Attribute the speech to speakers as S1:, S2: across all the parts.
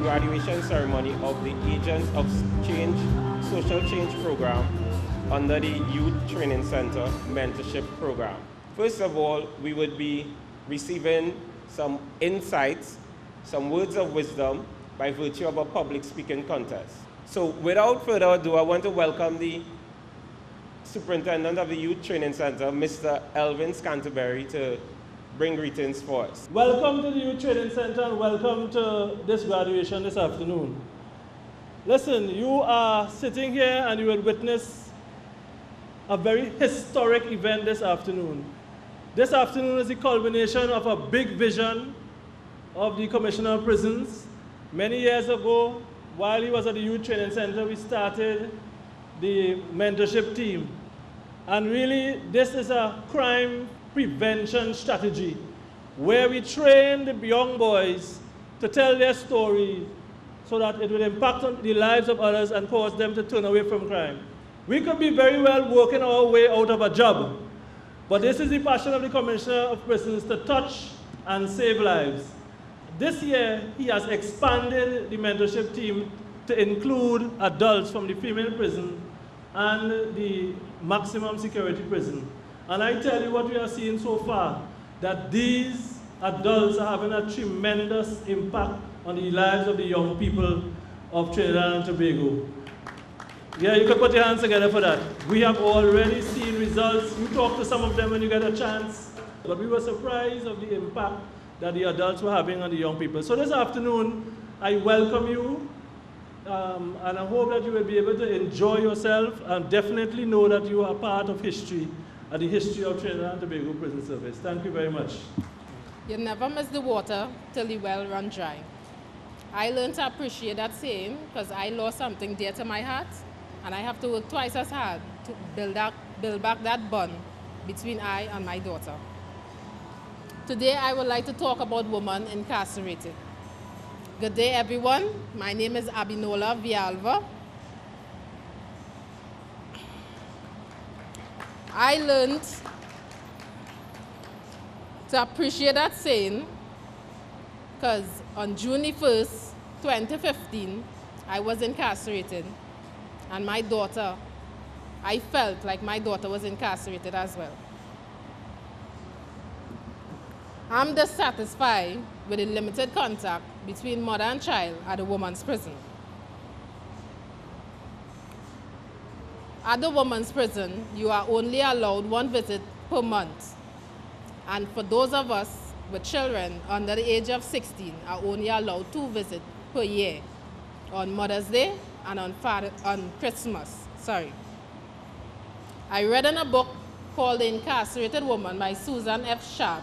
S1: graduation ceremony of the Agents of Change Social Change Program under the Youth Training Center Mentorship Program. First of all, we would be receiving some insights, some words of wisdom by virtue of a public speaking contest. So without further ado, I want to welcome the Superintendent of the Youth Training Center, Mr. Elvin Scanterbury, to bring greetings for us.
S2: Welcome to the Youth Training Center and welcome to this graduation this afternoon. Listen, you are sitting here and you will witness a very historic event this afternoon. This afternoon is the culmination of a big vision of the Commissioner of Prisons. Many years ago, while he was at the Youth Training Center, we started the mentorship team. And really, this is a crime prevention strategy where we train the young boys to tell their story so that it will impact on the lives of others and cause them to turn away from crime. We could be very well working our way out of a job, but this is the passion of the Commissioner of Prisons to touch and save lives. This year, he has expanded the mentorship team to include adults from the female prison and the maximum security prison. And I tell you what we are seeing so far, that these adults are having a tremendous impact on the lives of the young people of Trinidad and Tobago. Yeah, you can put your hands together for that. We have already seen results. You talk to some of them when you get a chance. But we were surprised of the impact that the adults were having on the young people. So this afternoon, I welcome you. And I hope that you will be able to enjoy yourself and definitely know that you are part of history and the history of Trinidad and Tobago Prison Service. Thank you very much.
S3: You never miss the water till the well run dry. I learned to appreciate that saying because I lost something dear to my heart, and I have to work twice as hard to build back that bond between I and my daughter. Today I would like to talk about women incarcerated. Good day, everyone. My name is Abinola Vialva. I learned to appreciate that saying because on June 1st, 2015, I was incarcerated, and my daughter, I felt like my daughter was incarcerated as well. I'm dissatisfied with the limited contact between mother and child at the woman's prison. At the woman's prison, you are only allowed one visit per month. And for those of us with children under the age of 16 are only allowed 2 visits per year, on Mother's Day and on Christmas. I read in a book called The Incarcerated Woman by Susan F. Sharp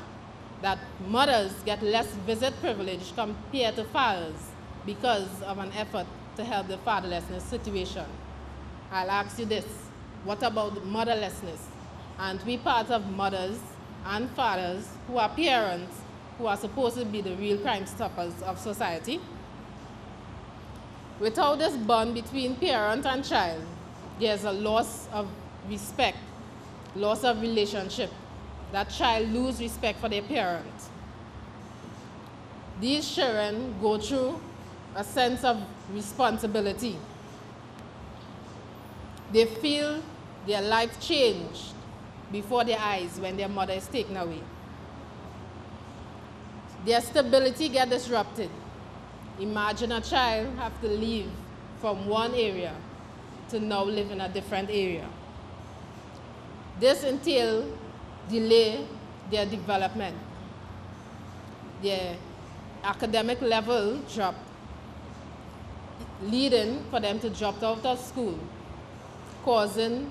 S3: that mothers get less visit privilege compared to fathers because of an effort to help the fatherlessness situation. I'll ask you this, what about motherlessness? Aren't we part of mothers and fathers who are parents who are supposed to be the real crime stoppers of society? Without this bond between parent and child, there's a loss of respect, loss of relationship. That child loses respect for their parent. These children go through a sense of responsibility. They feel their life changed before their eyes when their mother is taken away. Their stability gets disrupted. Imagine a child have to leave from one area to now live in a different area. This entails delay their development. Their academic level drop, leading for them to drop out of school, causing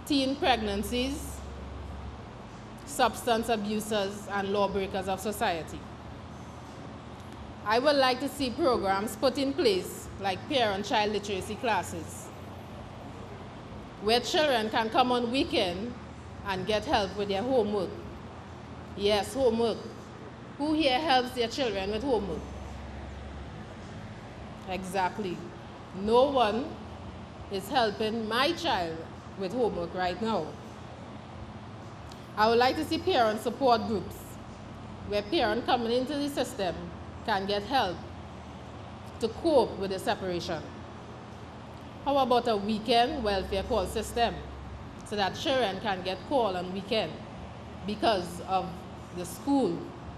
S3: teen pregnancies, substance abusers, and lawbreakers of society. I would like to see programs put in place like parent-child literacy classes, where children can come on weekend and get help with their homework. Yes, homework. Who here helps their children with homework? Exactly. No one is helping my child with homework right now. I would like to see parent support groups where parents coming into the system can get help to cope with the separation? How about a weekend welfare call system so that children can get called on weekend because of the school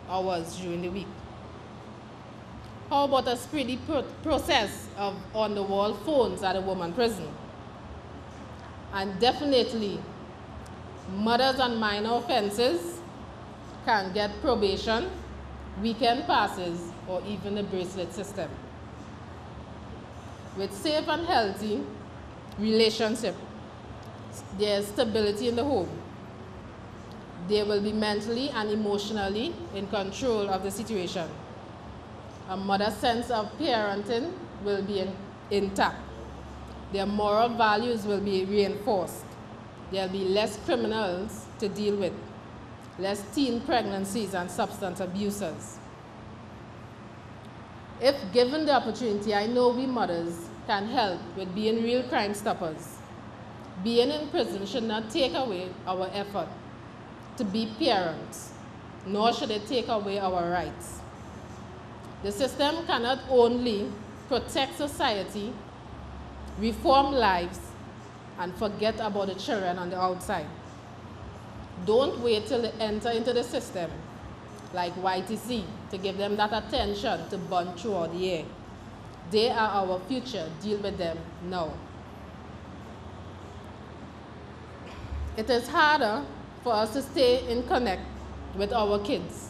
S3: hours during the week? How about a speedy process of on-the-wall phones at a woman prison? And definitely, mothers on minor offenses can get probation, weekend passes, or even the bracelet system. With safe and healthy relationship, there's stability in the home. They will be mentally and emotionally in control of the situation. A mother's sense of parenting will be intact. Their moral values will be reinforced. There'll be less criminals to deal with, less teen pregnancies and substance abusers. If given the opportunity, I know we mothers can help with being real crime stoppers. Being in prison should not take away our effort to be parents, nor should it take away our rights. The system cannot only protect society, reform lives, and forget about the children on the outside. Don't wait till they enter into the system like YTC to give them that attention to burn throughout the air. They are our future. Deal with them now. It is harder for us to stay in connect with our kids.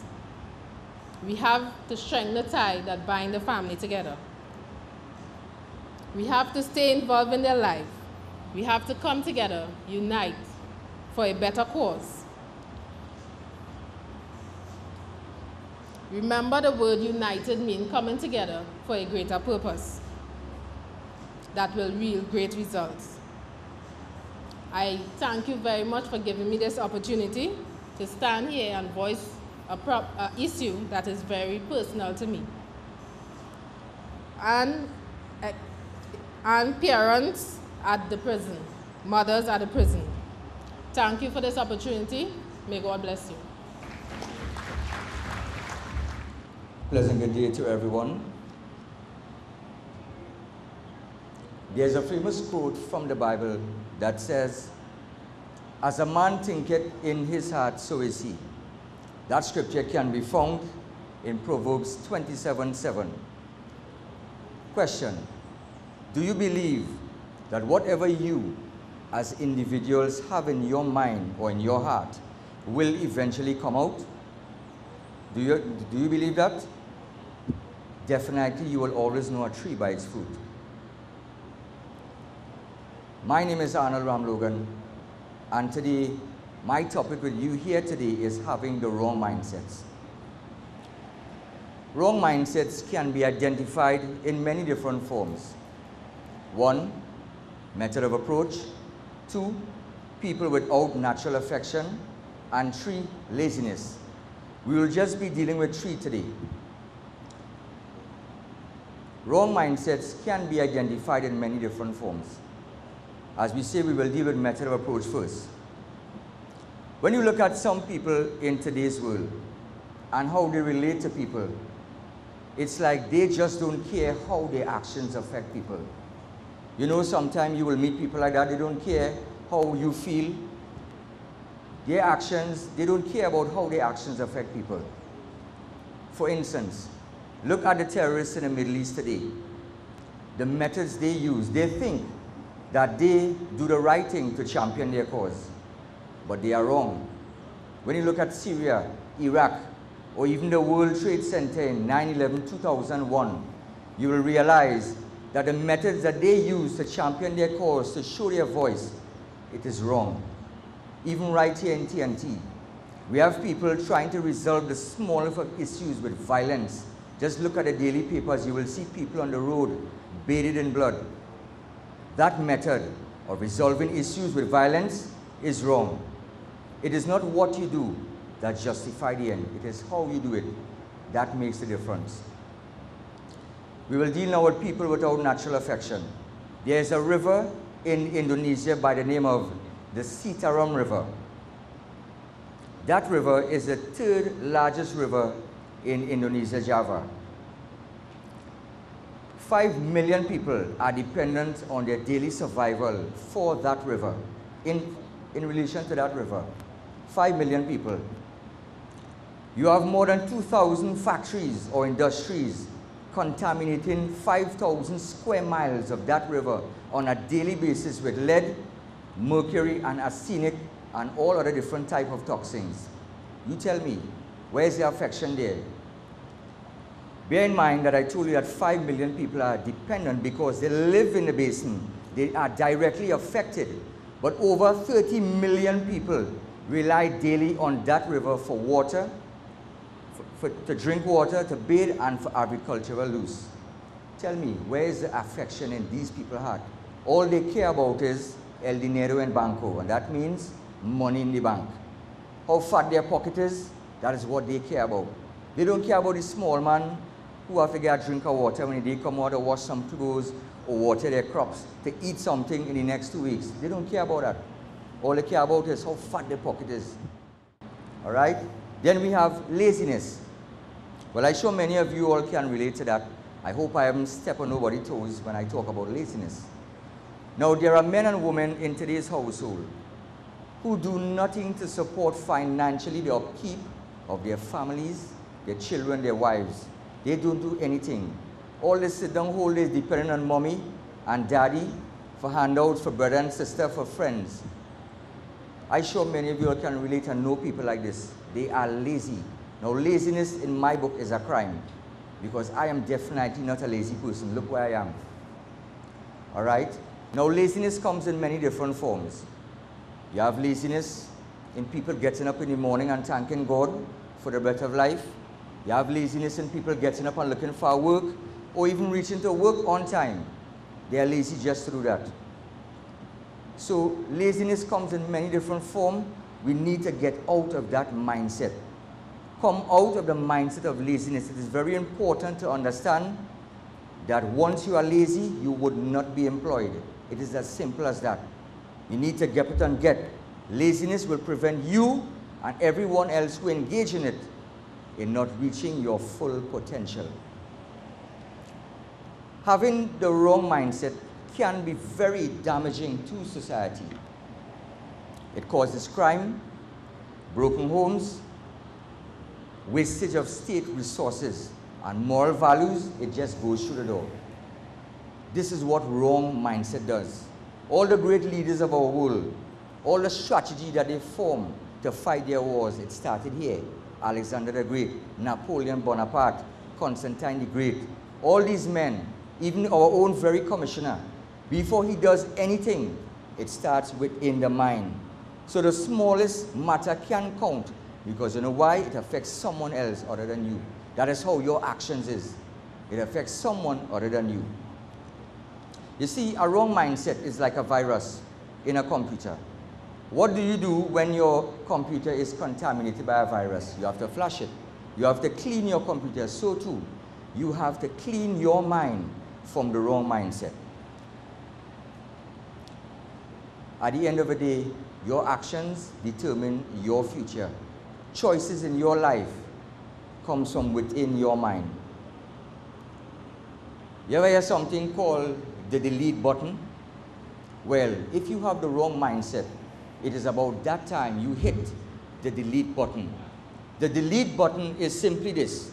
S3: We have to strengthen the tie that binds the family together. We have to stay involved in their life. We have to come together, unite for a better cause. Remember, the word united means coming together for a greater purpose that will yield great results. I thank you very much for giving me this opportunity to stand here and voice an issue that is very personal to me. And parents at the prison, mothers at the prison. Thank you for this opportunity. May God bless you.
S4: Pleasant good day to everyone. There's a famous quote from the Bible that says, "As a man thinketh in his heart, so is he." That scripture can be found in Proverbs 27:7. Question: do you believe that whatever you as individuals have in your mind or in your heart will eventually come out? Do you believe that? Definitely, you will always know a tree by its fruit. My name is Arnold Ramlogan, and today, my topic with you here today is having the wrong mindsets. Wrong mindsets can be identified in many different forms. 1, method of approach. 2, people without natural affection. And 3, laziness. We will just be dealing with 3 today. Wrong mindsets can be identified in many different forms. As we say, we will deal with method of approach first. When you look at some people in today's world and how they relate to people, it's like they just don't care how their actions affect people. You know, sometimes you will meet people like that, they don't care how you feel. Their actions, they don't care about how their actions affect people. For instance, look at the terrorists in the Middle East today. The methods they use, they think that they do the right thing to champion their cause, but they are wrong. When you look at Syria, Iraq, or even the World Trade Center in 9/11/2001, you will realize that the methods that they use to champion their cause, to show their voice, it is wrong. Even right here in TNT, we have people trying to resolve the smallest issues with violence. Just look at the daily papers, you will see people on the road bathed in blood. That method of resolving issues with violence is wrong. It is not what you do that justifies the end. It is how you do it that makes the difference. We will deal now with people without natural affection. There is a river in Indonesia by the name of the Citarum River. That river is the 3rd largest river in Indonesia, Java. 5 million people are dependent on their daily survival for that river, in relation to that river. 5 million people. You have more than 2,000 factories or industries contaminating 5,000 square miles of that river on a daily basis with lead, mercury, and arsenic, and all other different type of toxins. You tell me, where's the affection there? Bear in mind that I told you that 5 million people are dependent because they live in the basin. They are directly affected. But over 30 million people rely daily on that river for water, to drink water, to bathe, and for agricultural use. Tell me, where is the affection in these people's heart? All they care about is el dinero en banco, and that means money in the bank. How fat their pocket is, that is what they care about. They don't care about the small man who have to get a drink of water when they come out or wash some clothes or water their crops to eat something in the next 2 weeks. They don't care about that. All they care about is how fat their pocket is. All right? Then we have laziness. Well, I'm sure many of you all can relate to that. I hope I haven't stepped on nobody's toes when I talk about laziness. Now, there are men and women in today's household who do nothing to support financially the upkeep of their families, their children, their wives. They don't do anything. All they sit down whole day depending on mommy and daddy for handouts, for brother and sister, for friends. I'm sure many of you all can relate and know people like this. They are lazy. Now, laziness in my book is a crime because I am definitely not a lazy person. Look where I am. All right? Now, laziness comes in many different forms. You have laziness in people getting up in the morning and thanking God for the breath of life. You have laziness in people getting up and looking for work or even reaching to work on time. They are lazy just to do that. So laziness comes in many different forms. We need to get out of that mindset. Come out of the mindset of laziness. It is very important to understand that once you are lazy, you would not be employed. It is as simple as that. You need to get it and get. Laziness will prevent you and everyone else who engage in it in not reaching your full potential. Having the wrong mindset can be very damaging to society. It causes crime, broken homes, wastage of state resources, and moral values. It just goes through the door. This is what wrong mindset does. All the great leaders of our world, all the strategy that they formed to fight their wars, it started here. Alexander the Great, Napoleon Bonaparte, Constantine the Great. All these men, even our own very commissioner, before he does anything, it starts within the mind. So the smallest matter can count because you know why? It affects someone else other than you. That is how your actions is. It affects someone other than you. You see, a wrong mindset is like a virus in a computer. What do you do when your computer is contaminated by a virus? You have to flush it. You have to clean your computer. So too, you have to clean your mind from the wrong mindset. At the end of the day, your actions determine your future. Choices in your life comes from within your mind. You ever hear something called the delete button? Well, if you have the wrong mindset, it is about that time you hit the delete button. The delete button is simply this.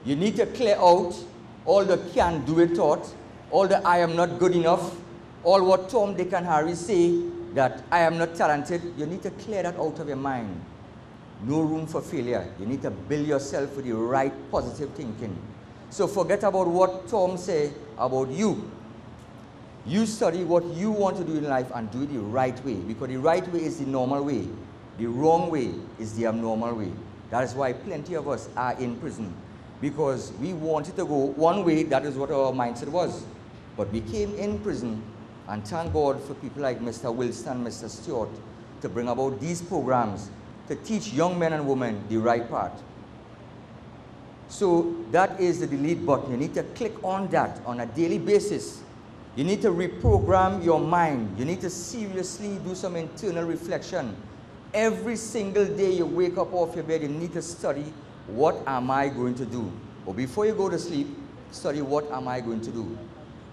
S4: You need to clear out all the can't do it thought, all the I am not good enough, all what Tom, Dick, and Harry say that I am not talented. You need to clear that out of your mind. No room for failure. You need to build yourself with the right positive thinking. So forget about what Tom say about you. You study what you want to do in life and do it the right way, because the right way is the normal way. The wrong way is the abnormal way. That is why plenty of us are in prison, because we wanted to go one way. That is what our mindset was. But we came in prison, and thank God for people like Mr. Wilson, Mr. Stewart, to bring about these programs to teach young men and women the right path. So that is the delete button. You need to click on that on a daily basis. You need to reprogram your mind. You need to seriously do some internal reflection. Every single day you wake up off your bed, you need to study, what am I going to do? But before you go to sleep, study what am I going to do.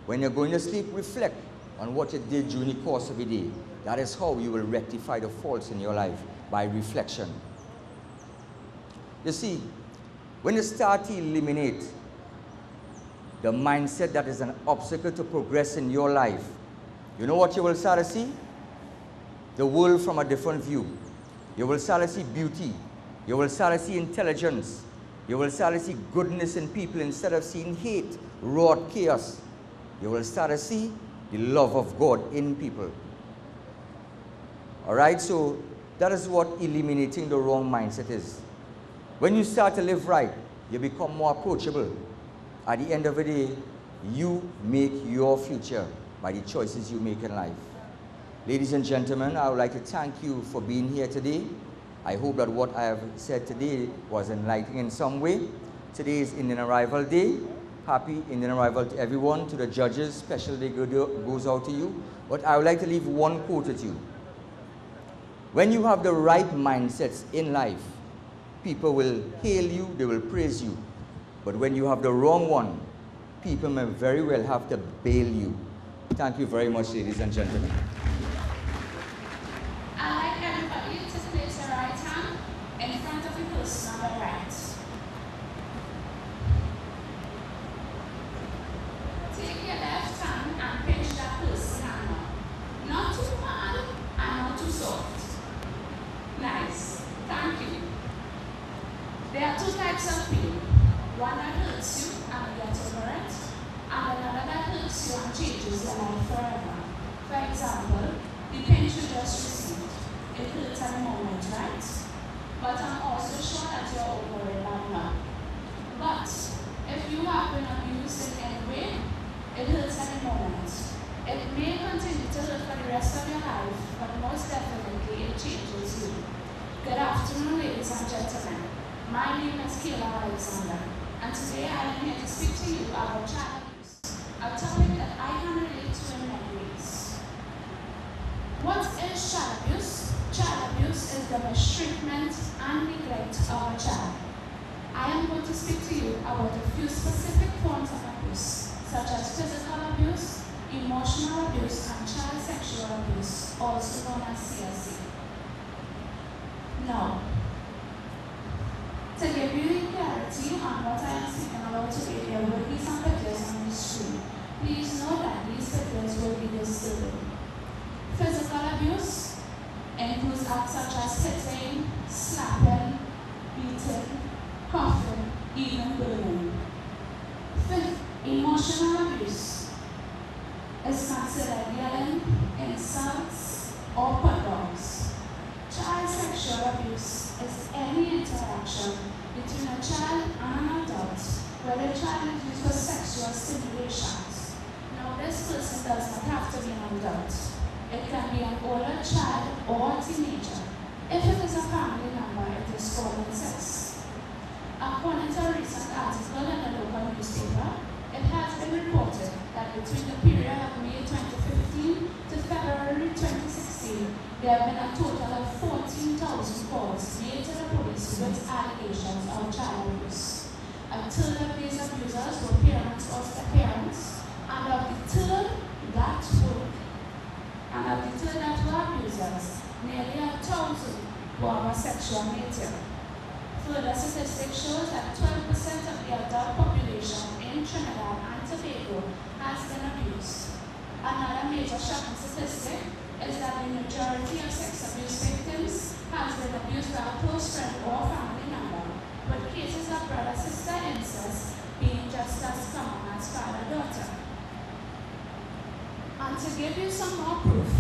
S4: When you're going to sleep, reflect on what you did during the course of the day. That is how you will rectify the faults in your life, by reflection. You see, when you start to eliminate the mindset that is an obstacle to progress in your life, you know what you will start to see? The world from a different view. You will start to see beauty. You will start to see intelligence. You will start to see goodness in people instead of seeing hate, wrought chaos. You will start to see the love of God in people. All right, so that is what eliminating the wrong mindset is. When you start to live right, you become more approachable. At the end of the day, you make your future by the choices you make in life. Ladies and gentlemen, I would like to thank you for being here today. I hope that what I have said today was enlightening in some way. Today is Indian Arrival Day. Happy Indian Arrival to everyone. To the judges, special day goes out to you. But I would like to leave one quote with you. When you have the right mindsets in life, people will hail you, they will praise you. But when you have the wrong one, people may very well have to bail you. Thank you very much, ladies and gentlemen.
S5: I'd like everybody to place their right hand in front of the person on the right. Take your left hand and pinch that person's hand up. Not too hard and not too soft. Nice. Thank you. There are two types of pain. One that hurts you and you get over it, and another that hurts you and changes your life forever. For example, the pain you just received. It hurts at the moment, right? But I'm also sure that you're over it by now. But if you have been abused in any way, it hurts at the moment. It may continue to hurt for the rest of your life, but most definitely it changes you. Good afternoon, ladies and gentlemen. My name is Kayla Alexander, and today I am here to speak to you about child abuse, a topic that I can relate to in many ways. What is child abuse? Child abuse is the mistreatment and neglect of a child. I am going to speak to you about a few specific forms of abuse, such as physical abuse, emotional abuse, and child sexual abuse, also known as CSC. Now, to give you clarity on what I am speaking about today, there will be some videos on the screen. Please know that these videos will be disturbing. Physical abuse includes acts such as hitting, slapping, beating, coughing, even bullying. Fifth, emotional abuse is considered yelling, insults, or put-downs. Child sexual abuse is any interaction between a child and an adult where the child is used for sexual stimulations. Now, this person does not have to be an adult. It can be an older child or a teenager. If it is a family member, it is called incest. According to a recent article in the local newspaper, it has been reported that between the period of May 2015 to February 2016, there have been a total of 14,000 calls made to the police with allegations of child abuse. A third of these abusers were parents or step-parents, and of the third that were abusers, nearly 1,000 were of a sexual nature. Further statistics show that 12% of the adult population in Trinidad and Tobago has been abused. Another major shocking statistic is that the majority of sex abuse victims has been abused by a close friend or family member, with cases of brother-sister incest being just as common as father-daughter. And to give you some more proof,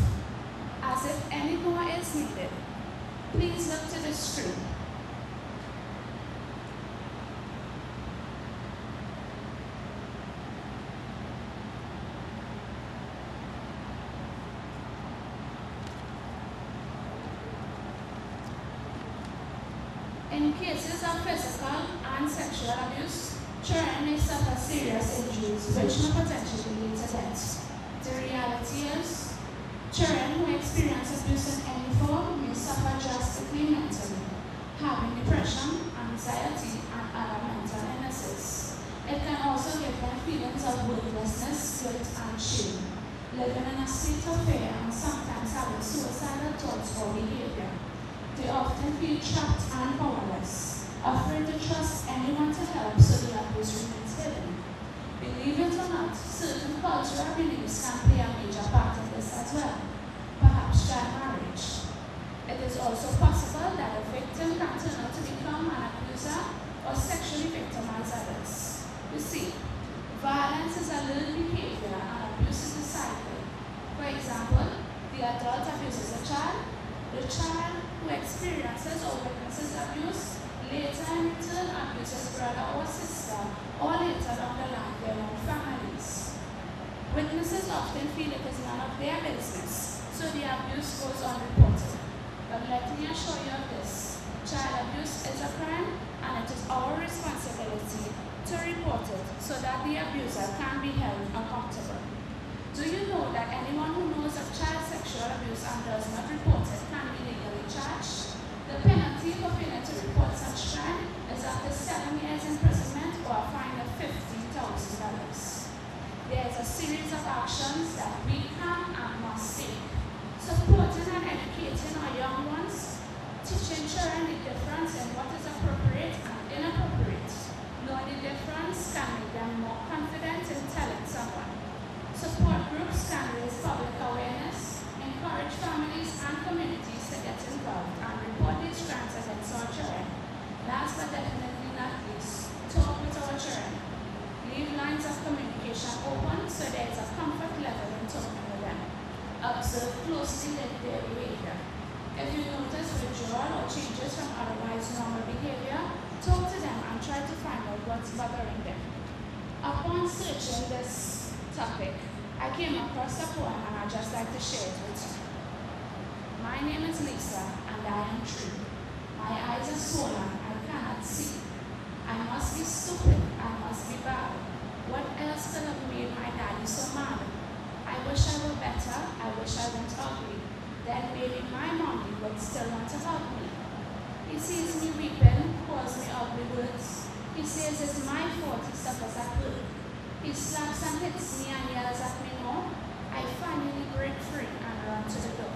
S5: as if any more is needed, please look to the screen. In cases of physical and sexual abuse, children may suffer serious injuries which may potentially lead to death. The reality is, children who experience abuse in any form may suffer drastically mentally, having depression, anxiety, and other mental illnesses. It can also give them feelings of worthlessness, guilt, and shame, living in a state of fear and sometimes having suicidal thoughts or behavior. They often feel trapped and powerless, afraid to trust anyone to help, so the abuse remains hidden. Believe it or not, certain cultural beliefs can play a major part in this as well, perhaps child marriage. It is also possible that a victim can turn out to become an abuser or sexually victimize others. You see, violence is a learned behavior and abuse is a cycle. For example, the adult abuses a child. The child who experiences or witnesses abuse later in return abuses brother or sister, or later down the line their own families. Witnesses often feel it is none of their business, so the abuse goes unreported. But let me assure you of this: child abuse is a crime, and it is our responsibility to report it so that the abuser can be held accountable. Do you know that anyone who knows of child sexual abuse and does not report it can be legally charged? The penalty for failing to report such crime is up to 7 years imprisonment or a fine of $15,000. There is a series of actions that we can and must take. Supporting and educating our young ones, teaching children the difference in what is appropriate and inappropriate. Knowing the difference can make them more confident in telling someone. Support groups can raise public awareness, encourage families and communities to get involved, and report these crimes against our children. Last but definitely not least, talk with our children. Leave lines of communication open so there is a comfort level in talking with them. Observe closely their behavior. If you notice withdrawal or changes from otherwise normal behavior, talk to them and try to find out what's bothering them. Upon searching this topic, I came across a poem and I'd just like to share it with you. My name is Lisa and I am true. My eyes are swollen, I cannot see. I must be stupid, I must be bad. What else could have made my daddy so mad? I wish I were better, I wish I weren't ugly. Then maybe my mommy would still want to hug me. He sees me weeping, calls me ugly words. He says it's my fault he suffers at work. He slaps and hits me and yells at me no. I finally break free and run to the door.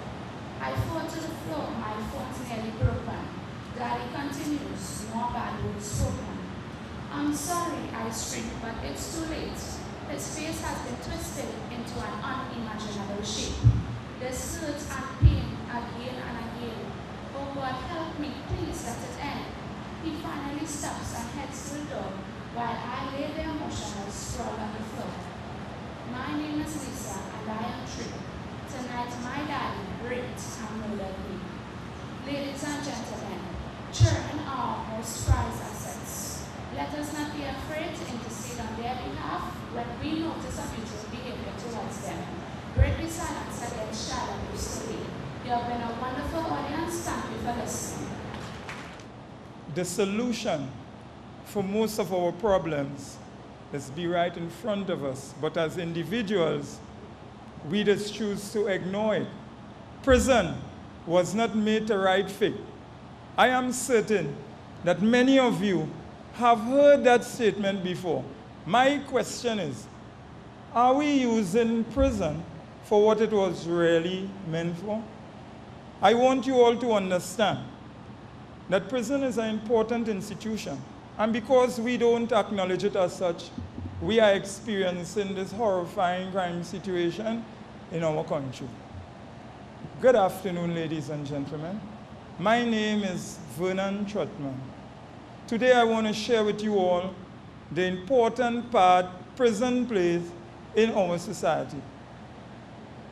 S5: I fall to the floor, my phone's nearly broken. Daddy continues, more bad words spoken. I'm sorry, I scream, but it's too late. His face has been twisted into an unimaginable shape. This hurts and pain again and again. Oh God, help me, please let it end. He finally stops and heads to the door, while I lay there motionless, sprawled on the floor. My name is Lisa, and I am true. Tonight, my daddy raped and murdered me. Ladies and gentlemen, children are our most prized assets. Let us not be afraid to intercede on their behalf when we notice abusive behavior towards them. Break the silence against child abuse today. You have been a wonderful audience. Thank you for listening.
S6: The solution for most of our problems is be right in front of us, but as individuals, we just choose to ignore it. Prison was not made to right fit. I am certain that many of you have heard that statement before. My question is, are we using prison for what it was really meant for? I want you all to understand that prison is an important institution. And because we don't acknowledge it as such, we are experiencing this horrifying crime situation in our country. Good afternoon, ladies and gentlemen. My name is Vernon Trotman. Today I want to share with you all the important part prison plays in our society.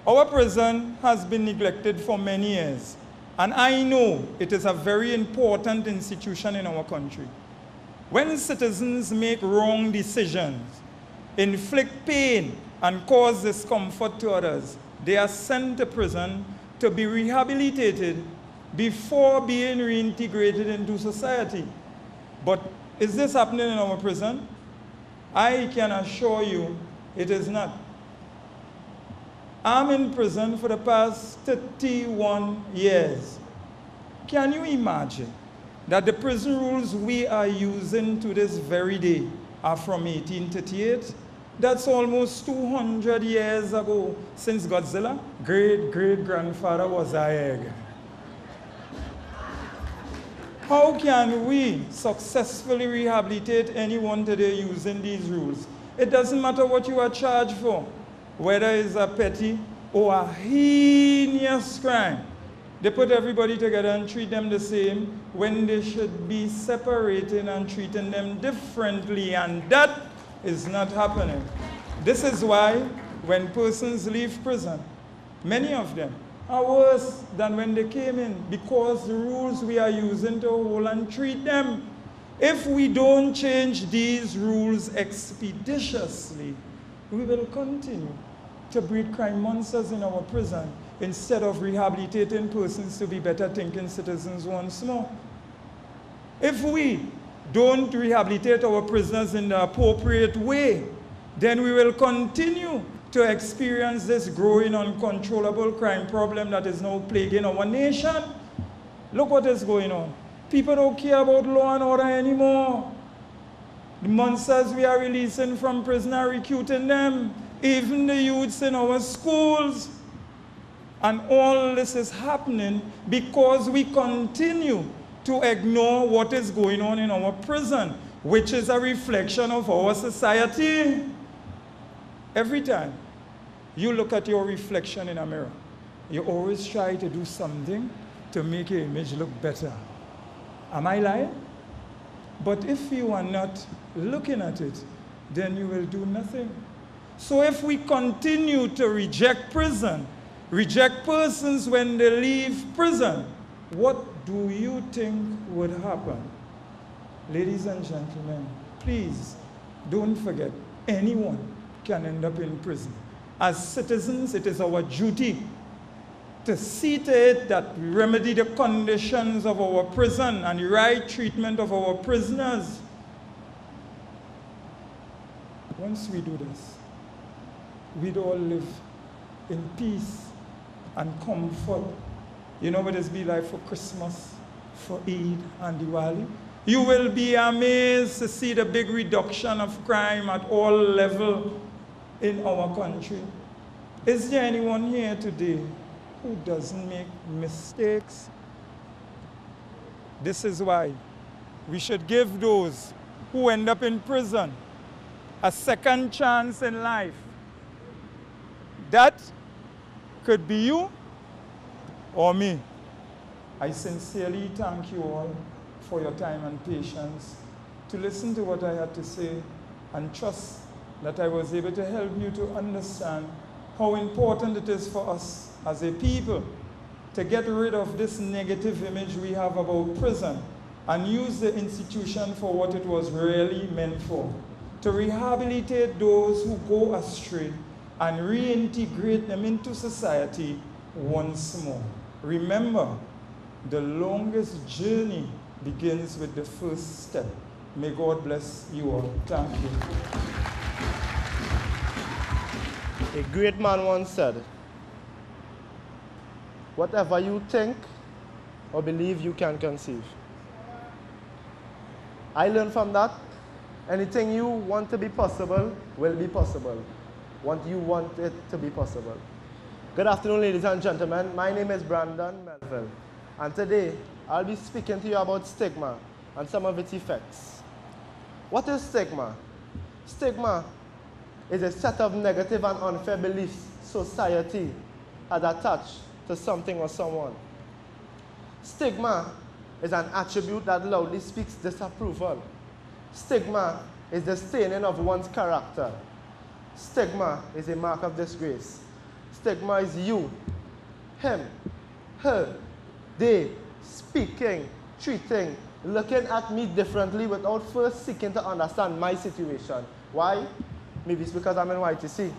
S6: Our prison has been neglected for many years, and I know it is a very important institution in our country. When citizens make wrong decisions, inflict pain, and cause discomfort to others, they are sent to prison to be rehabilitated before being reintegrated into society. But is this happening in our prison? I can assure you it is not. I'm in prison for the past 31 years. Can you imagine that the prison rules we are using to this very day are from 1838? That's almost 200 years ago. Since Godzilla, great-great-grandfather was a egg. How can we successfully rehabilitate anyone today using these rules? It doesn't matter what you are charged for, whether it's a petty or a heinous crime. They put everybody together and treat them the same when they should be separating and treating them differently, and that is not happening. This is why when persons leave prison, many of them are worse than when they came in, because the rules we are using to hold and treat them. If we don't change these rules expeditiously, we will continue to breed crime monsters in our prison instead of rehabilitating persons to be better thinking citizens once more. If we don't rehabilitate our prisoners in the appropriate way, then we will continue to experience this growing uncontrollable crime problem that is now plaguing our nation. Look what is going on. People don't care about law and order anymore. The monsters we are releasing from prison are recruiting them, even the youths in our schools. And all this is happening because we continue to ignore what is going on in our prison, which is a reflection of our society. Every time you look at your reflection in a mirror, you always try to do something to make your image look better. Am I lying? But if you are not looking at it, then you will do nothing. So if we continue to reject prison, reject persons when they leave prison, what do you think would happen? Ladies and gentlemen, please don't forget, anyone can end up in prison. As citizens, it is our duty to see to it that we remedy the conditions of our prison and the right treatment of our prisoners. Once we do this, we'd all live in peace and comfort. You know what it's be like for Christmas, for Eid and Diwali? You will be amazed to see the big reduction of crime at all levels in our country. Is there anyone here today who doesn't make mistakes? This is why we should give those who end up in prison a second chance in life. That could be you or me. I sincerely thank you all for your time and patience to listen to what I had to say, and trust that I was able to help you to understand how important it is for us as a people to get rid of this negative image we have about prison and use the institution for what it was really meant for, to rehabilitate those who go astray and reintegrate them into society once more. Remember, the longest journey begins with the first step. May God bless you all. Thank you.
S7: A great man once said, "Whatever you think or believe, you can conceive." I learned from that, anything you want to be possible will be possible. What you want it to be possible. Good afternoon, ladies and gentlemen. My name is Brandon Melville, and today I'll be speaking to you about stigma and some of its effects. What is stigma? Stigma is a set of negative and unfair beliefs society has attached to something or someone. Stigma is an attribute that loudly speaks disapproval. Stigma is the staining of one's character. Stigma is a mark of disgrace. Stigma is you, him, her, they, speaking, treating, looking at me differently without first seeking to understand my situation. Why? Maybe it's because I'm in YTC.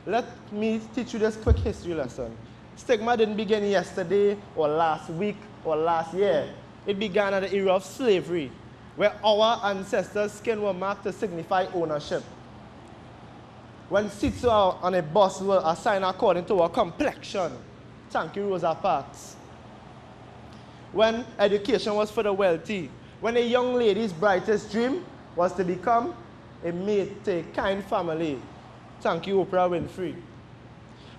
S7: Let me teach you this quick history lesson. Stigma didn't begin yesterday or last week or last year. It began at the era of slavery, where our ancestors' skin were marked to signify ownership. When seats on a bus were assigned according to our complexion. Thank you, Rosa Parks. When education was for the wealthy. When a young lady's brightest dream was to become a mate, a kind family. Thank you, Oprah Winfrey.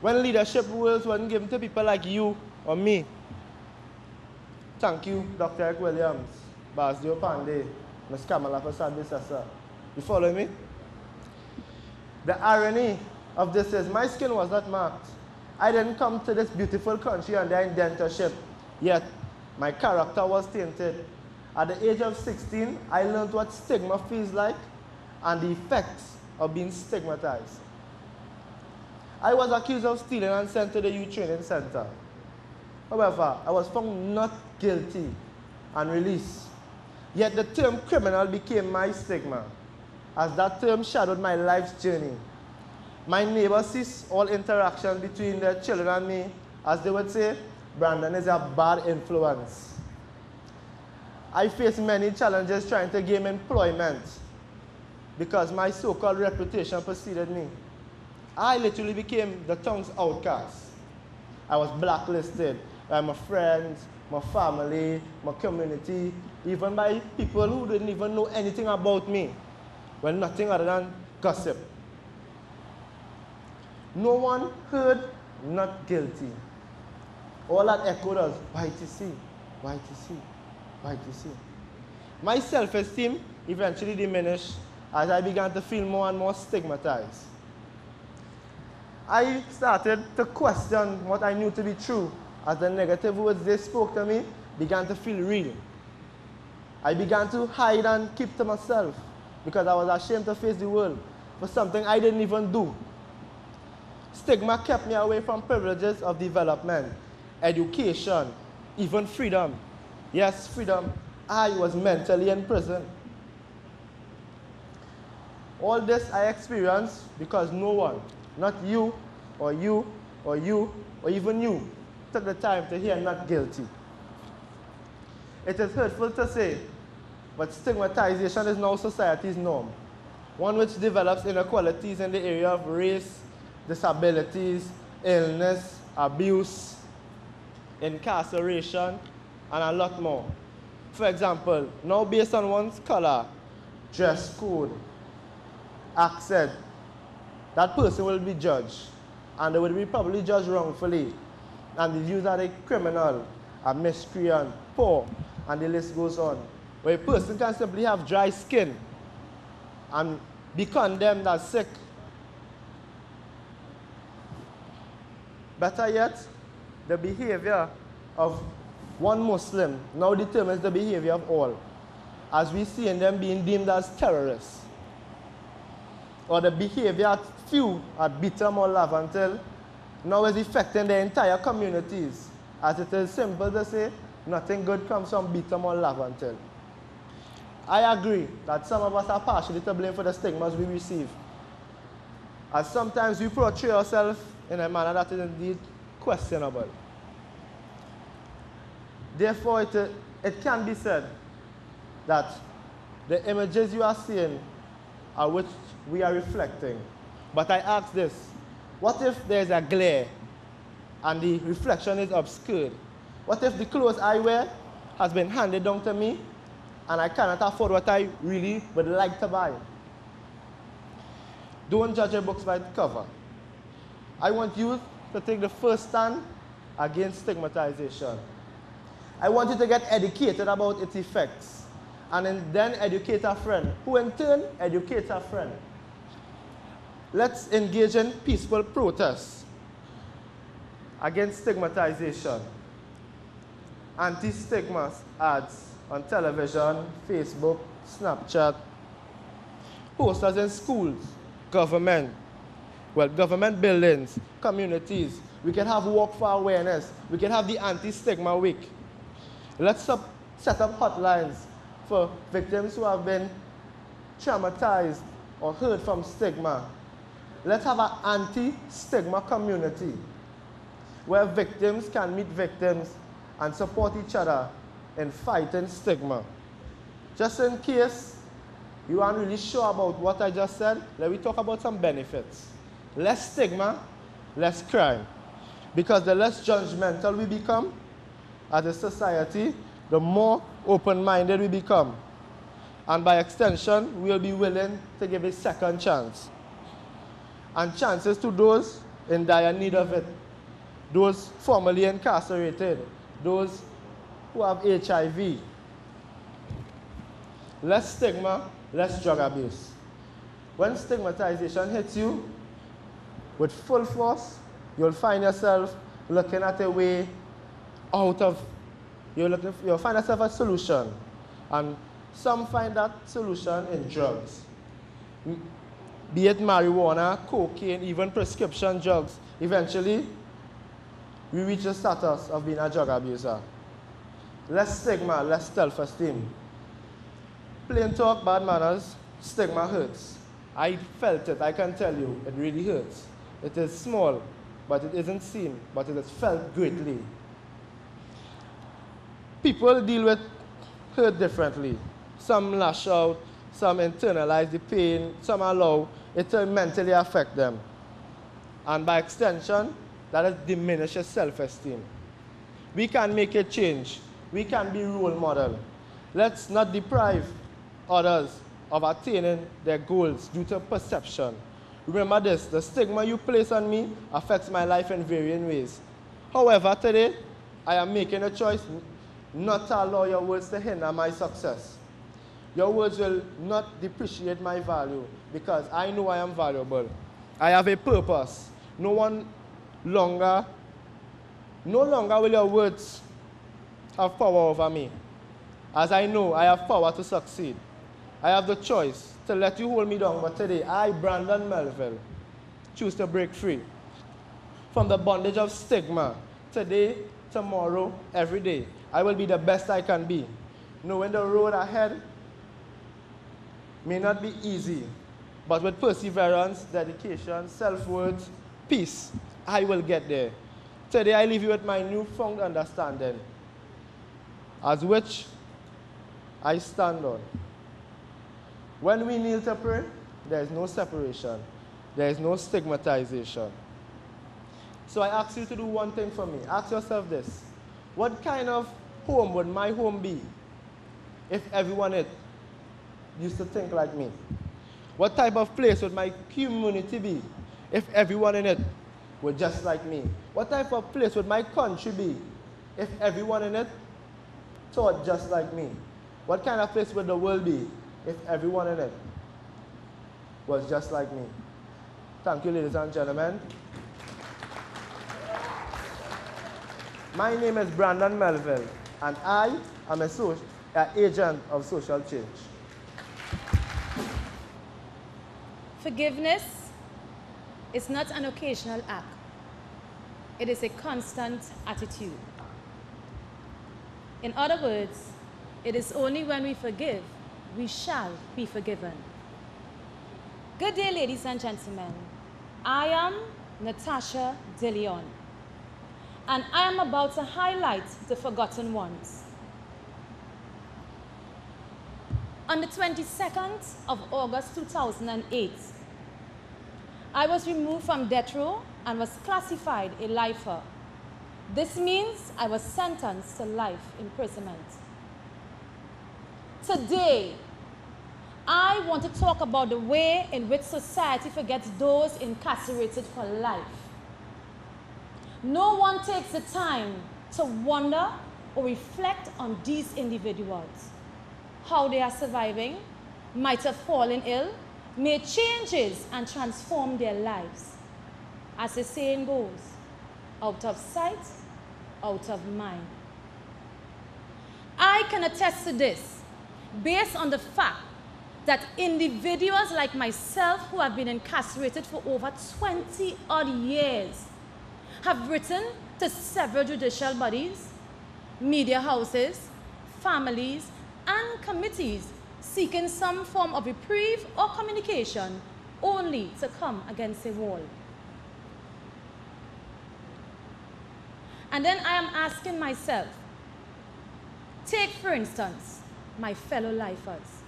S7: When leadership roles weren't given to people like you or me. Thank you, Dr. Eric Williams, Basdio Pandey, Ms. Kamala Prasad Bisasa. You follow me? The irony of this is my skin was not marked. I didn't come to this beautiful country under indentureship, yet my character was tainted. At the age of 16, I learned what stigma feels like and the effects of being stigmatized. I was accused of stealing and sent to the youth training center. However, I was found not guilty and released. Yet the term criminal became my stigma, as that term shadowed my life's journey. My neighbors ceased all interaction between their children and me, as they would say, Brandon is a bad influence. I faced many challenges trying to gain employment because my so-called reputation preceded me. I literally became the town's outcast. I was blacklisted by my friends, my family, my community, even by people who didn't even know anything about me. Well, nothing other than gossip. No one heard not guilty. All that echoed us, YTC, YTC, YTC. My self-esteem eventually diminished as I began to feel more and more stigmatized. I started to question what I knew to be true, as the negative words they spoke to me began to feel real. I began to hide and keep to myself because I was ashamed to face the world for something I didn't even do. Stigma kept me away from privileges of development, education, even freedom. Yes, freedom. I was mentally in prison. All this I experienced because no one, not you, or you, or you, or even you, took the time to hear not guilty. It is hurtful to say, but stigmatization is now society's norm, one which develops inequalities in the area of race, disabilities, illness, abuse, incarceration, and a lot more. For example, now based on one's color, dress code, accent, that person will be judged, and they will be probably judged wrongfully, and be viewed as a criminal, a miscreant, poor, and the list goes on. Where a person can simply have dry skin and be condemned as sick. Better yet, the behavior of one Muslim now determines the behavior of all, as we see in them being deemed as terrorists. Or the behavior of few at Bitam or Laventille now is affecting the entire communities, as it is simple to say, nothing good comes from Bitam or Laventille. I agree that some of us are partially to blame for the stigmas we receive, as sometimes we portray ourselves in a manner that is indeed questionable. Therefore, it can be said that the images you are seeing are which we are reflecting. But I ask this, what if there's a glare and the reflection is obscured? What if the clothes I wear has been handed down to me and I cannot afford what I really would like to buy? Don't judge your books by the cover. I want you to take the first stand against stigmatization. I want you to get educated about its effects, and then educate a friend, who in turn educates a friend. Let's engage in peaceful protests against stigmatization. Anti-stigma ads on television, Facebook, Snapchat, posters in schools, government buildings, communities. We can have Walk for Awareness. We can have the Anti-Stigma Week. Let's set up hotlines for victims who have been traumatized or hurt from stigma. Let's have an anti-stigma community where victims can meet victims and support each other in fighting stigma. Just in case you aren't really sure about what I just said, let me talk about some benefits. Less stigma, less crime. Because the less judgmental we become as a society, the more open-minded we become. And by extension, we'll be willing to give a second chance. And chances to those in dire need of it, those formerly incarcerated, those who have HIV. Less stigma, less drug abuse. When stigmatization hits you with full force, you'll find yourself looking at a way out of, you'll find yourself a solution. And some find that solution in drugs. Be it marijuana, cocaine, even prescription drugs. Eventually, we reach the status of being a drug abuser. Less stigma, less self-esteem. Plain talk, bad manners, stigma hurts. I felt it, I can tell you, it really hurts. It is small, but it isn't seen, but it is felt greatly. People deal with hurt differently. Some lash out, some internalize the pain, some allow it to mentally affect them. And by extension, that diminishes self-esteem. We can make a change. We can be role model. Let's not deprive others of attaining their goals due to perception. Remember this, the stigma you place on me affects my life in varying ways. However, today, I am making a choice not to allow your words to hinder my success. Your words will not depreciate my value because I know I am valuable. I have a purpose. No longer will your words have power over me, as I know I have power to succeed. I have the choice to let you hold me down, but today, I, Brandon Melville, choose to break free from the bondage of stigma. Today, tomorrow, every day, I will be the best I can be, knowing the road ahead may not be easy, but with perseverance, dedication, self-worth, peace, I will get there. Today, I leave you with my newfound understanding, as which I stand on. When we kneel to pray, there is no separation. There is no stigmatization. So I ask you to do one thing for me. Ask yourself this. What kind of home would my home be if everyone in it used to think like me? What type of place would my community be if everyone in it were just like me? What type of place would my country be if everyone in it thought just like me? What kind of place would the world be if everyone in it was just like me? Thank you, ladies and gentlemen. My name is Brandon Melville, and I am an agent of social change.
S8: Forgiveness is not an occasional act. It is a constant attitude. In other words, it is only when we forgive we shall be forgiven. Good day, ladies and gentlemen. I am Natasha De Leon, and I am about to highlight the forgotten ones. On the 22nd of August 2008, I was removed from death row and was classified a lifer. This means I was sentenced to life imprisonment. Today, I want to talk about the way in which society forgets those incarcerated for life. No one takes the time to wonder or reflect on these individuals, how they are surviving, might have fallen ill, made changes and transformed their lives. As the saying goes, out of sight, out of mind. I can attest to this based on the fact that individuals like myself who have been incarcerated for over 20 odd years have written to several judicial bodies, media houses, families, and committees seeking some form of reprieve or communication only to come against a wall. And then I am asking myself, take for instance, my fellow lifers,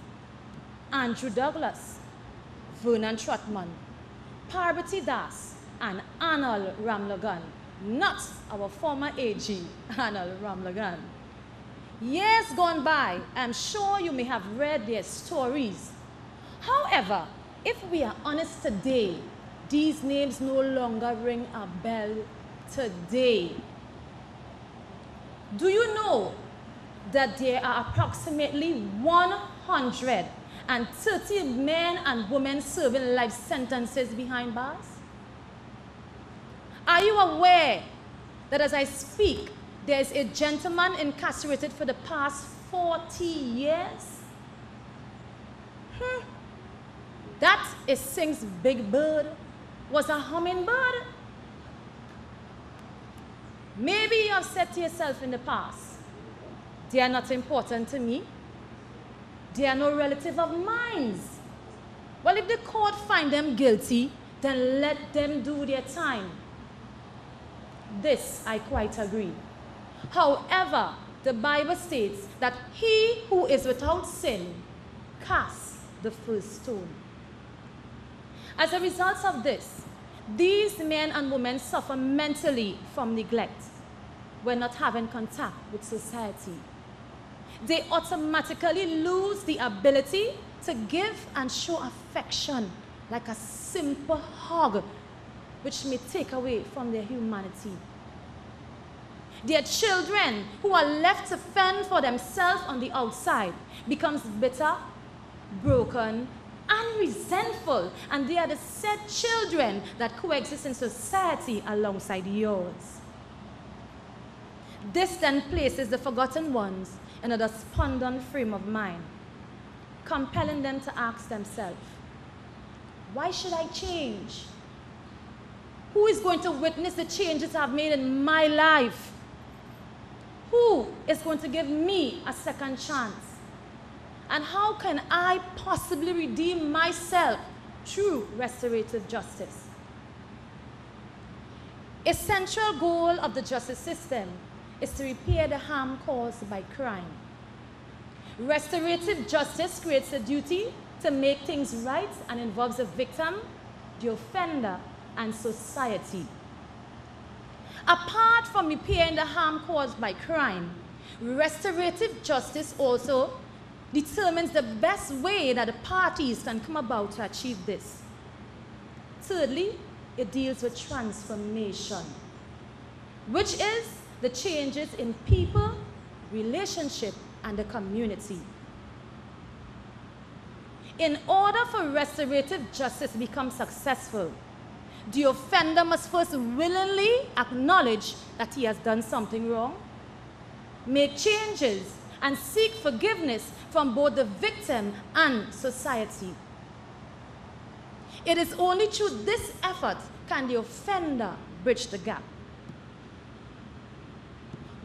S8: Andrew Douglas, Vernon Trotman, Parvati Das, and Anil Ramlagan, not our former AG, Anil Ramlagan. Years gone by, I'm sure you may have read their stories. However, if we are honest today, these names no longer ring a bell today. Do you know that there are approximately 130 men and women serving life sentences behind bars? Are you aware that as I speak, there is a gentleman incarcerated for the past 40 years? That is Singh's big bird was a hummingbird. Maybe you have said to yourself in the past, they are not important to me. They are no relative of mine. Well, if the court find them guilty, then let them do their time. This I quite agree. However, the Bible states that he who is without sin casts the first stone. As a result of this, these men and women suffer mentally from neglect when not having contact with society. They automatically lose the ability to give and show affection, like a simple hug, which may take away from their humanity. Their children, who are left to fend for themselves on the outside, becomes bitter, broken, and resentful, and they are the said children that coexist in society alongside yours. This then places the forgotten ones in a despondent frame of mind, compelling them to ask themselves, why should I change? Who is going to witness the changes I've made in my life? Who is going to give me a second chance? And how can I possibly redeem myself through restorative justice? A central goal of the justice system is to repair the harm caused by crime. Restorative justice creates a duty to make things right and involves the victim, the offender, and society. Apart from repairing the harm caused by crime, restorative justice also determines the best way that the parties can come about to achieve this. Thirdly, it deals with transformation, which is the changes in people, relationship, and the community. In order for restorative justice to become successful, the offender must first willingly acknowledge that he has done something wrong, make changes, and seek forgiveness from both the victim and society. It is only through this effort can the offender bridge the gap.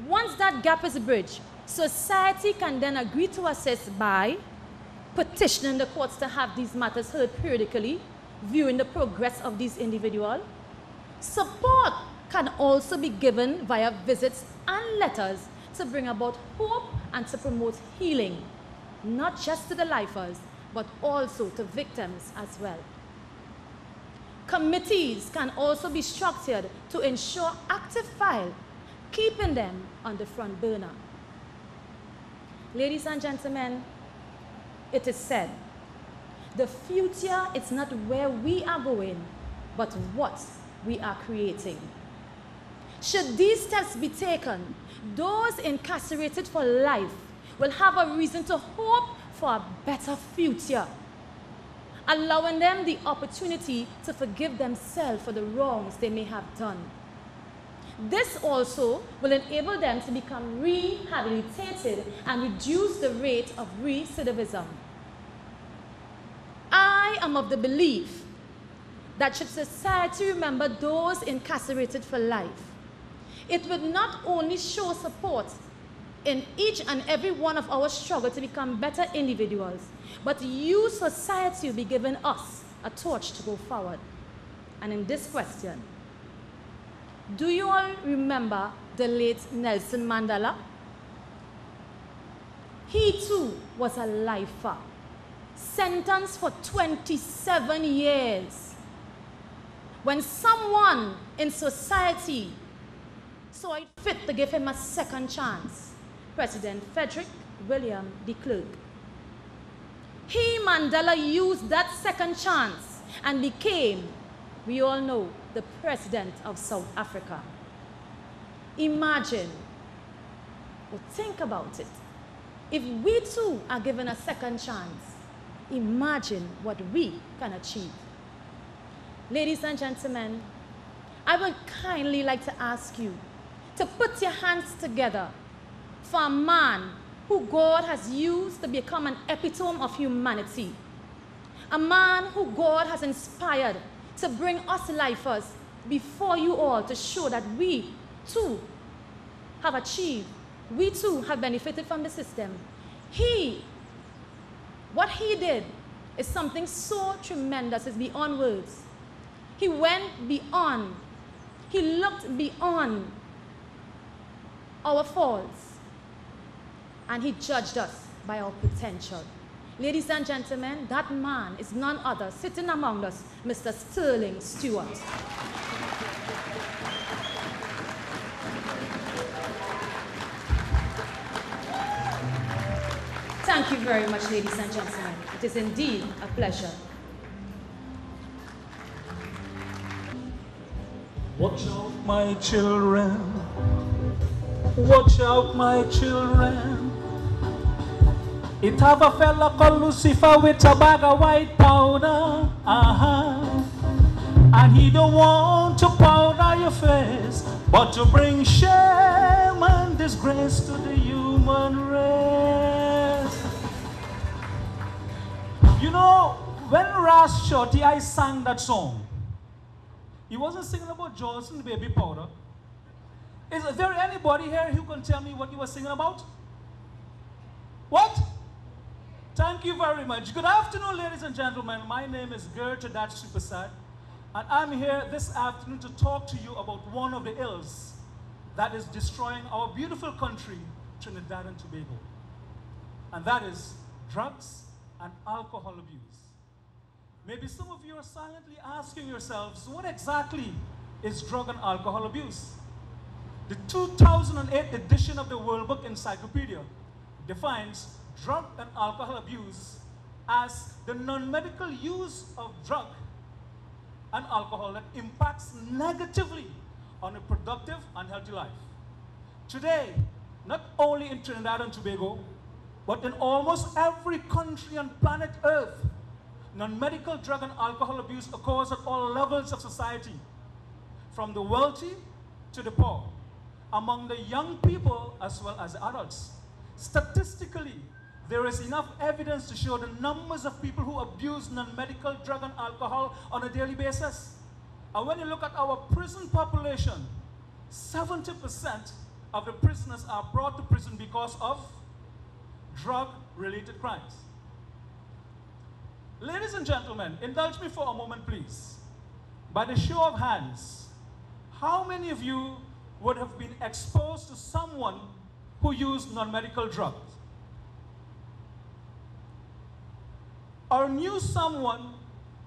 S8: Once that gap is bridged, society can then agree to assist by petitioning the courts to have these matters heard periodically, viewing the progress of these individuals. Support can also be given via visits and letters to bring about hope and to promote healing, not just to the lifers, but also to victims as well. Committees can also be structured to ensure active file, keeping them on the front burner. Ladies and gentlemen, it is said, the future is not where we are going, but what we are creating. Should these steps be taken, those incarcerated for life will have a reason to hope for a better future, allowing them the opportunity to forgive themselves for the wrongs they may have done. This also will enable them to become rehabilitated and reduce the rate of recidivism. I am of the belief that should society remember those incarcerated for life, it would not only show support in each and every one of our struggle to become better individuals, but you, society, will be giving us a torch to go forward. And in this question, do you all remember the late Nelson Mandela? He too was a lifer, sentenced for 27 years. When someone in society saw it fit to give him a second chance, President Frederick William de Klerk. He, Mandela, used that second chance and became, we all know, the President of South Africa. Imagine, or think about it, if we too are given a second chance, imagine what we can achieve. Ladies and gentlemen, I would kindly like to ask you to put your hands together for a man who God has used to become an epitome of humanity. A man who God has inspired to bring us lifers before you all to show that we too have achieved, we too have benefited from the system. What he did is something so tremendous, it's beyond words. He went beyond, he looked beyond our faults, and he judged us by our potential. Ladies and gentlemen, that man is none other, sitting among us, Mr. Sterling Stewart. Thank you very much, ladies and gentlemen. It is indeed a pleasure.
S9: Watch out, my children. Watch out, my children. It have a fella called Lucifer with a bag of white powder. And he don't want to powder your face, but to bring shame and disgrace to the human race. You know, when Ras Shorty, I sang that song, he wasn't singing about Johnson baby powder. Is there anybody here who can tell me what he was singing about? What? Thank you very much. Good afternoon, ladies and gentlemen. My name is Gertrude Supersad, and I'm here this afternoon to talk to you about one of the ills that is destroying our beautiful country, Trinidad and Tobago. And that is drugs and alcohol abuse. Maybe some of you are silently asking yourselves, what exactly is drug and alcohol abuse? The 2008 edition of the World Book Encyclopedia defines drug and alcohol abuse as the non-medical use of drug and alcohol that impacts negatively on a productive and healthy life. Today, not only in Trinidad and Tobago, but in almost every country on planet Earth, non-medical drug and alcohol abuse occurs at all levels of society, from the wealthy to the poor, among the young people as well as the adults. Statistically, there is enough evidence to show the numbers of people who abuse non-medical drug and alcohol on a daily basis. And when you look at our prison population, 70% of the prisoners are brought to prison because of drug-related crimes. Ladies and gentlemen, indulge me for a moment, please. By the show of hands, how many of you would have been exposed to someone who used non-medical drugs? Or knew someone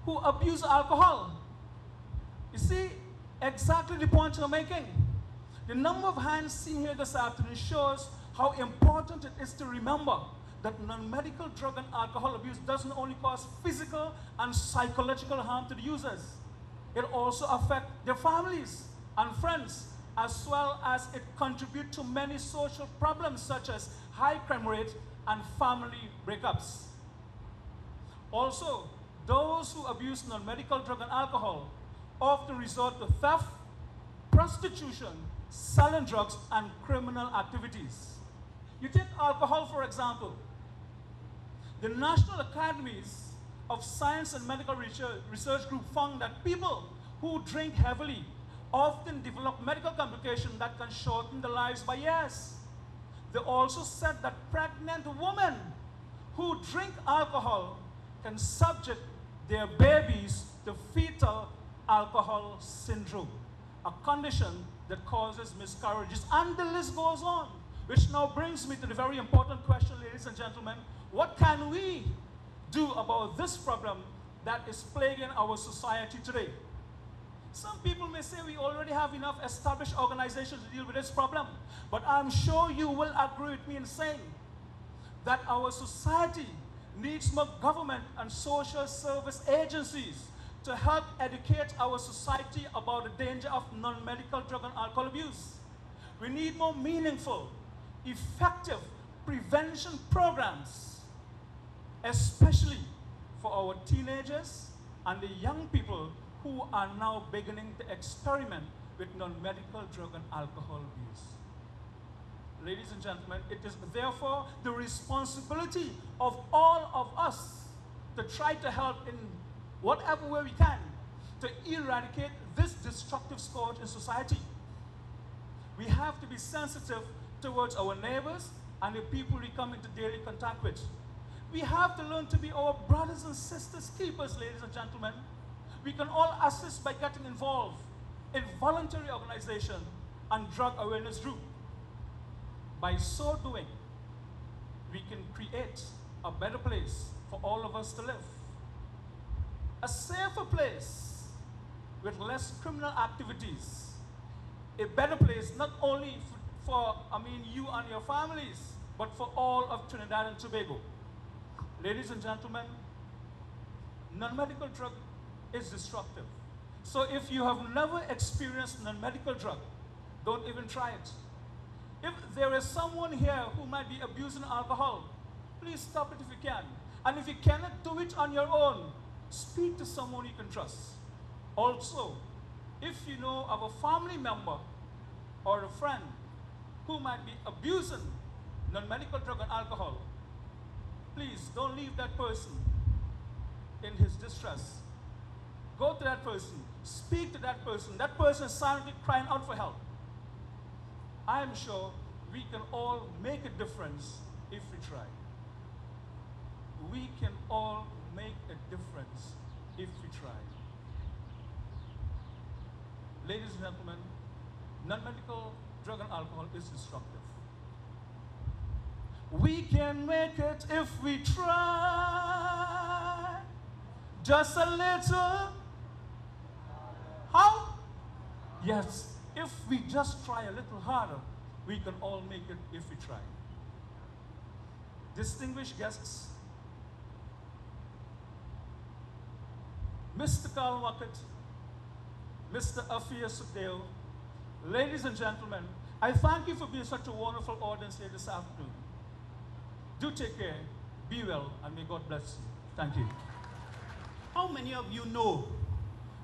S9: who abused alcohol? You see, exactly the point you're making. The number of hands seen here this afternoon shows how important it is to remember that non-medical drug and alcohol abuse doesn't only cause physical and psychological harm to the users. It also affects their families and friends, as well as it contributes to many social problems such as high crime rate and family breakups. Also, those who abuse non-medical drug and alcohol often resort to theft, prostitution, selling drugs, and criminal activities. You take alcohol, for example. The National Academies of Science and Medical Research Group found that people who drink heavily often develop medical complications that can shorten their lives by years. They also said that pregnant women who drink alcohol can subject their babies to fetal alcohol syndrome, a condition that causes miscarriages, and the list goes on. Which now brings me to the very important question, ladies and gentlemen. What can we do about this problem that is plaguing our society today? Some people may say we already have enough established organizations to deal with this problem, but I'm sure you will agree with me in saying that our society needs more government and social service agencies to help educate our society about the danger of non-medical drug and alcohol abuse. We need more meaningful, effective prevention programs, especially for our teenagers and the young people who are now beginning to experiment with non-medical drug and alcohol abuse. Ladies and gentlemen, it is therefore the responsibility of all of us to try to help in whatever way we can to eradicate this destructive scourge in society. We have to be sensitive towards our neighbors and the people we come into daily contact with. We have to learn to be our brothers and sisters keepers, ladies and gentlemen. We can all assist by getting involved in voluntary organization and drug awareness group. By so doing, we can create a better place for all of us to live. A safer place with less criminal activities. A better place not only for you and your families, but for all of Trinidad and Tobago. Ladies and gentlemen, non-medical drug is destructive. So if you have never experienced non-medical drug, don't even try it. If there is someone here who might be abusing alcohol, please stop it if you can. And if you cannot do it on your own, speak to someone you can trust. Also, if you know of a family member or a friend who might be abusing non-medical drug and alcohol, please don't leave that person in his distress. Go to that person, speak to that person. That person is silently crying out for help. I am sure we can all make a difference if we try. We can all make a difference if we try. Ladies and gentlemen, non-medical drug and alcohol is destructive. We can make it if we try. Just a little. How? Yes, if we just try a little harder, we can all make it if we try. Distinguished guests, Mr. Carl Wackett, Mr. Afia Sukdale, ladies and gentlemen, I thank you for being such a wonderful audience here this afternoon. Do take care, be well, and may God bless you. Thank you.
S10: How many of you know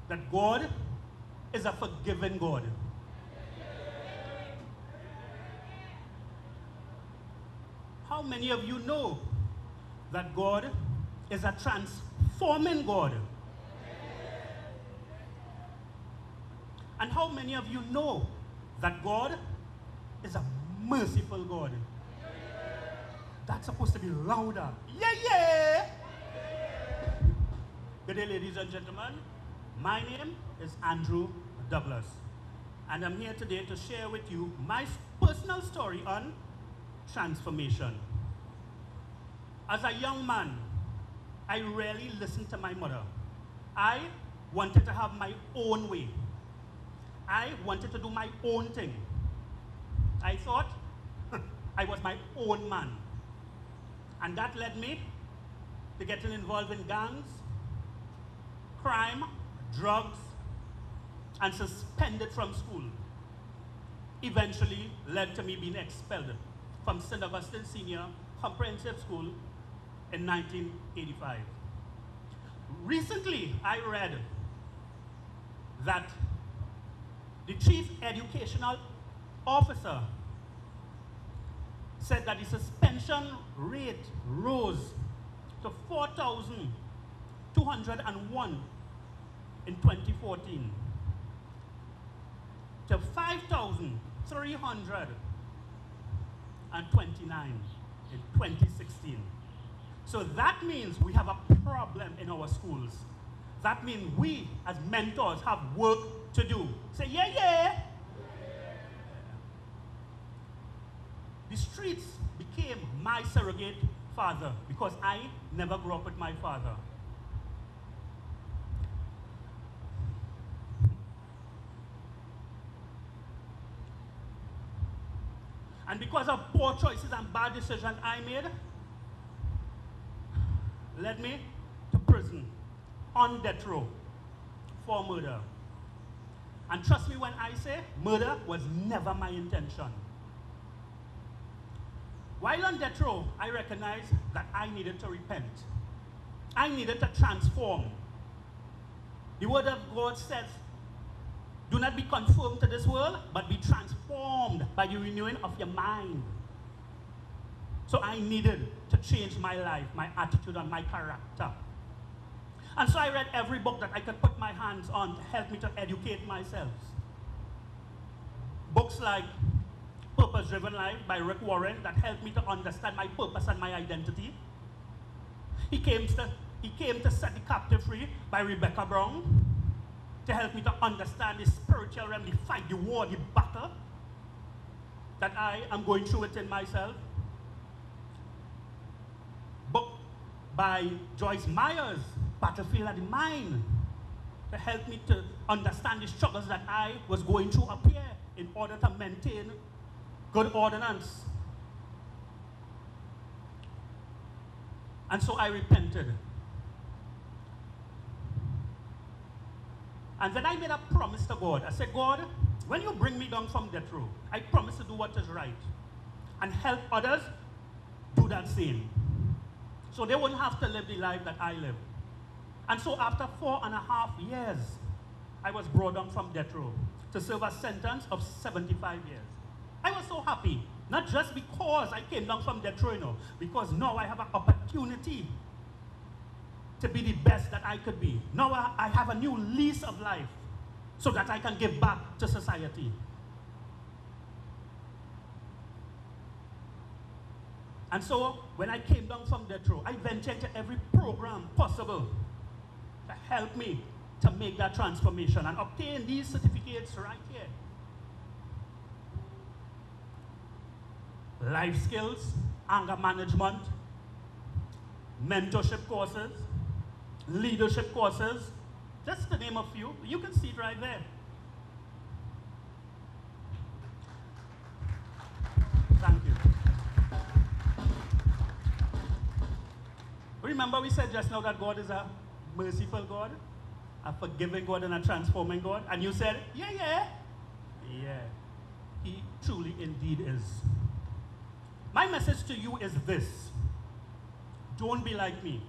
S10: that God is a forgiving God? How many of you know that God is a transforming God? And how many of you know that God is a merciful God? That's supposed to be louder. Yeah, yeah! Good day, ladies and gentlemen. My name is Andrew Douglas, and I'm here today to share with you my personal story on transformation. As a young man, I rarely listened to my mother. I wanted to have my own way. I wanted to do my own thing. I thought I was my own man. And that led me to getting involved in gangs, crime, drugs, and suspended from school. Eventually led to me being expelled from St. Augustine Senior Comprehensive School in 1985. Recently, I read that the chief educational officer said that the suspension rate rose to 4,201 in 2014 to 5,329 in 2016. So that means we have a problem in our schools. That means we as mentors have work to do. Say, yeah, yeah. The streets became my surrogate father because I never grew up with my father. And because of poor choices and bad decisions I made, led me to prison on death row for murder. And trust me when I say murder was never my intention. While on death row, I recognized that I needed to repent. I needed to transform. The word of God says, do not be conformed to this world, but be transformed by the renewing of your mind. So I needed to change my life, my attitude, and my character. And so I read every book that I could put my hands on to help me to educate myself. Books like Purpose Driven Life by Rick Warren that helped me to understand my purpose and my identity. He came to Set the Captive Free by Rebecca Brown to help me to understand the spiritual realm, the fight, the war, the battle that I am going through within myself. Book by Joyce Myers, Battlefield of the Mind, to help me to understand the struggles that I was going through up here in order to maintain good ordinance. And so I repented. And then I made a promise to God. I said, God, when you bring me down from death row, I promise to do what is right and help others do that same. So they wouldn't have to live the life that I live. And so after 4.5 years, I was brought down from death row to serve a sentence of 75 years. I was so happy, not just because I came down from death row, you know, because now I have an opportunity to be the best that I could be. Now I have a new lease of life so that I can give back to society. And so when I came down from death row, I ventured into every program possible to help me to make that transformation and obtain these certificates right here. Life skills, anger management, mentorship courses, leadership courses, just to name a few. You can see it right there. Thank you. Remember we said just now that God is a merciful God, a forgiving God, and a transforming God. And you said, yeah. He truly indeed is. My message to you is this. Don't be like me.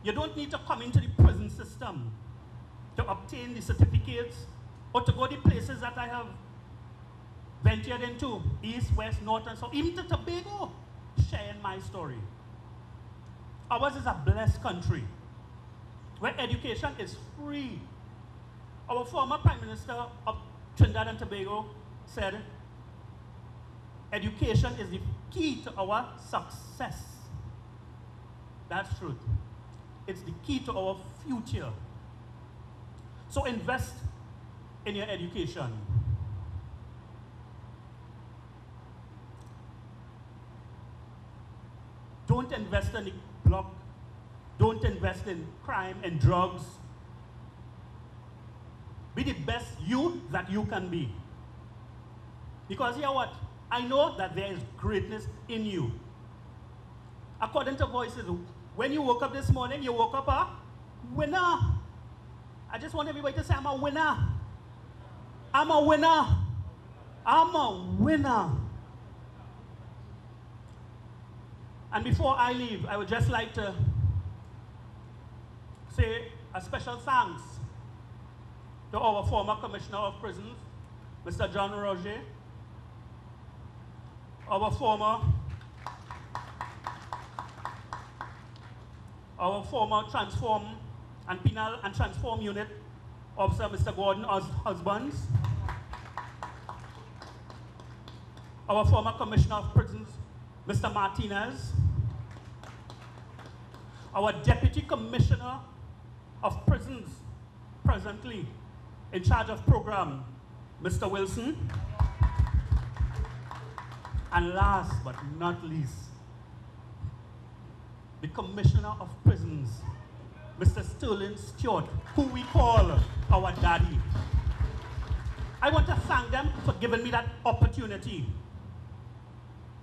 S10: You don't need to come into the prison system to obtain the certificates or to go to places that I have ventured into, east, west, north, and south, even to Tobago, sharing my story. Ours is a blessed country where education is free. Our former Prime Minister of Trinidad and Tobago said, education is the key to our success. That's truth. It's the key to our future. So invest in your education. Don't invest in the block. Don't invest in crime and drugs. Be the best you that you can be. Because you know what? I know that there is greatness in you. According to Voices, when you woke up this morning, you woke up a winner. I just want everybody to say, I'm a winner. I'm a winner. I'm a winner. And before I leave, I would just like to say a special thanks to our former Commissioner of Prisons, Mr. John Roger, our former Transform and Penal and Transform Unit Officer, Mr. Gordon Husbands, our former Commissioner of Prisons, Mr. Martinez, our Deputy Commissioner of Prisons, presently in charge of program, Mr. Wilson, and last but not least, the Commissioner of Prisons, Mr. Sterling Stewart, who we call our daddy. I want to thank them for giving me that opportunity.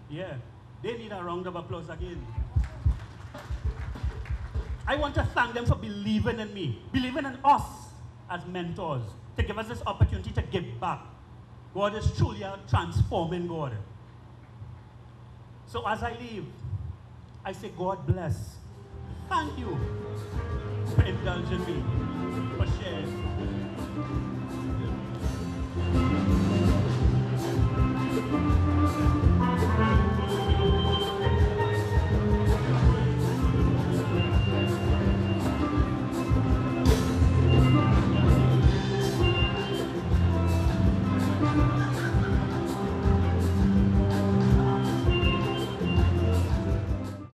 S10: Yeah, they need a round of applause again. I want to thank them for believing in me, believing in us as mentors, to give us this opportunity to give back. God is truly a transforming God. So as I leave, I say, God bless. Thank you for indulging me, for sharing.